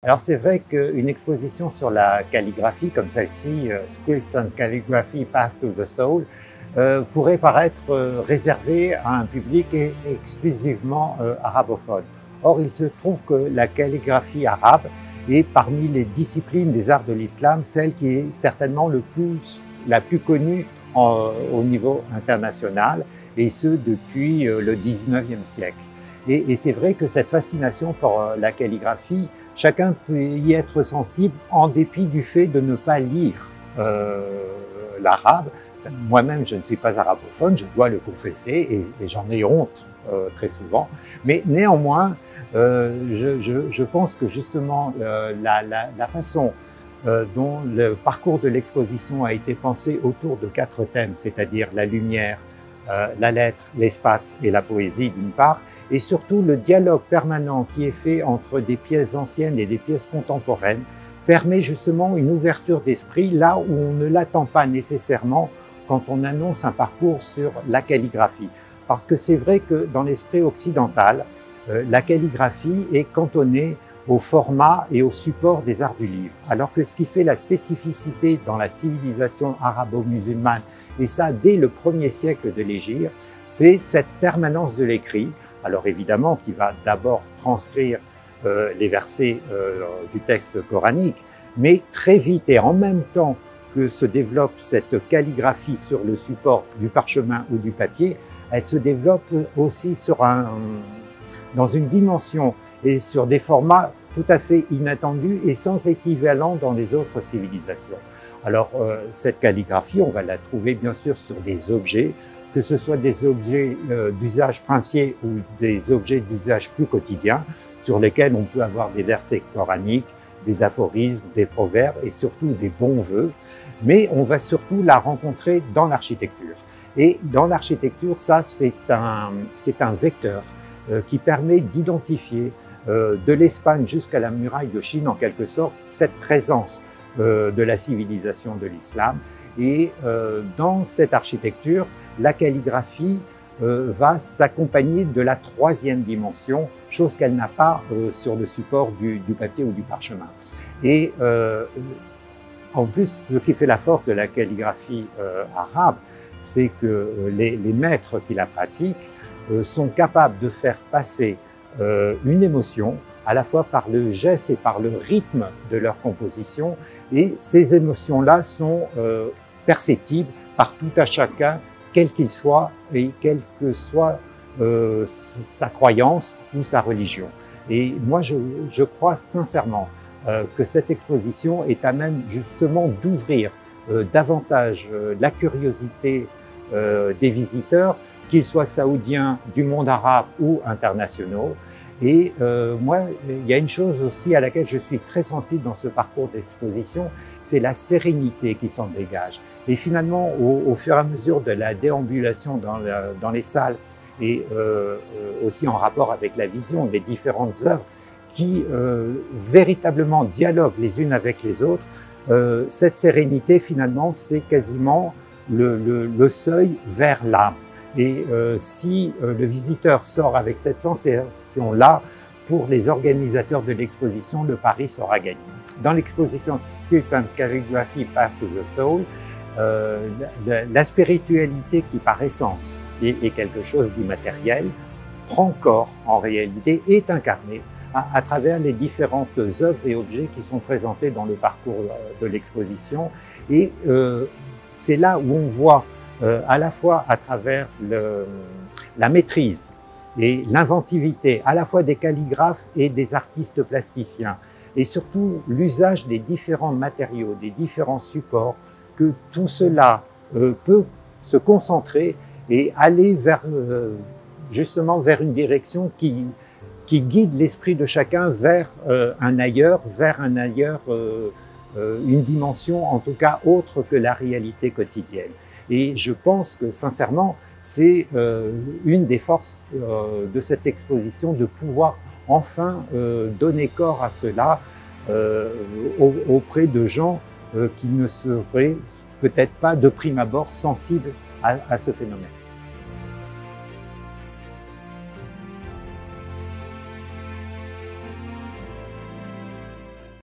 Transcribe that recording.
Alors c'est vrai qu'une exposition sur la calligraphie comme celle-ci, Script and Calligraphy Path to the Soul, pourrait paraître réservée à un public exclusivement arabophone. Or, il se trouve que la calligraphie arabe est parmi les disciplines des arts de l'islam, celle qui est certainement la plus connue au niveau international, et ce depuis le 19e siècle. Et c'est vrai que cette fascination pour la calligraphie, chacun peut y être sensible en dépit du fait de ne pas lire l'arabe. Enfin, moi-même, je ne suis pas arabophone, je dois le confesser, et j'en ai honte très souvent. Mais néanmoins, je pense que justement la façon dont le parcours de l'exposition a été pensé autour de 4 thèmes, c'est-à-dire la lumière, la lettre, l'espace et la poésie d'une part, et surtout le dialogue permanent qui est fait entre des pièces anciennes et des pièces contemporaines, permet justement une ouverture d'esprit là où on ne l'attend pas nécessairement quand on annonce un parcours sur la calligraphie. Parce que c'est vrai que dans l'esprit occidental, la calligraphie est cantonnée au format et au support des arts du livre. Alors que ce qui fait la spécificité dans la civilisation arabo-musulmane, et ça dès le 1er siècle de l'Hégire, c'est cette permanence de l'écrit. Alors évidemment qui va d'abord transcrire les versets du texte coranique, mais très vite et en même temps que se développe cette calligraphie sur le support du parchemin ou du papier, elle se développe aussi dans une dimension et sur des formats tout à fait inattendus et sans équivalent dans les autres civilisations. Alors cette calligraphie, on va la trouver bien sûr sur des objets, que ce soit des objets d'usage princier ou des objets d'usage plus quotidien, sur lesquels on peut avoir des versets coraniques, des aphorismes, des proverbes et surtout des bons vœux. Mais on va surtout la rencontrer dans l'architecture. Et dans l'architecture, ça c'est un vecteur qui permet d'identifier de l'Espagne jusqu'à la muraille de Chine, en quelque sorte, cette présence de la civilisation de l'islam. Et dans cette architecture, la calligraphie va s'accompagner de la 3e dimension, chose qu'elle n'a pas sur le support du papier ou du parchemin. Et en plus, ce qui fait la force de la calligraphie arabe, c'est que les maîtres qui la pratiquent sont capables de faire passer une émotion, à la fois par le geste et par le rythme de leur composition, et ces émotions-là sont perceptibles par tout à chacun, quel qu'il soit et quelle que soit sa croyance ou sa religion. Et moi, je crois sincèrement que cette exposition est à même justement d'ouvrir davantage la curiosité des visiteurs, qu'ils soient saoudiens, du monde arabe ou internationaux. Et moi, il y a une chose aussi à laquelle je suis très sensible dans ce parcours d'exposition, c'est la sérénité qui s'en dégage. Et finalement, au fur et à mesure de la déambulation dans les salles et aussi en rapport avec la vision des différentes œuvres qui véritablement dialoguent les unes avec les autres, cette sérénité finalement, c'est quasiment le seuil vers l'âme. Et si le visiteur sort avec cette sensation-là, pour les organisateurs de l'exposition, le pari sera gagné. Dans l'exposition Script and Calligraphy Path to the Soul, la spiritualité qui par essence est quelque chose d'immatériel, prend corps en réalité, est incarnée à travers les différentes œuvres et objets qui sont présentés dans le parcours de l'exposition. Et c'est là où on voit à la fois à travers la maîtrise et l'inventivité, à la fois des calligraphes et des artistes plasticiens, et surtout l'usage des différents matériaux, des différents supports, que tout cela peut se concentrer et aller justement vers une direction qui guide l'esprit de chacun vers un ailleurs, une dimension en tout cas autre que la réalité quotidienne. Et je pense que sincèrement, c'est une des forces de cette exposition de pouvoir enfin donner corps à cela auprès de gens qui ne seraient peut-être pas de prime abord sensibles à ce phénomène.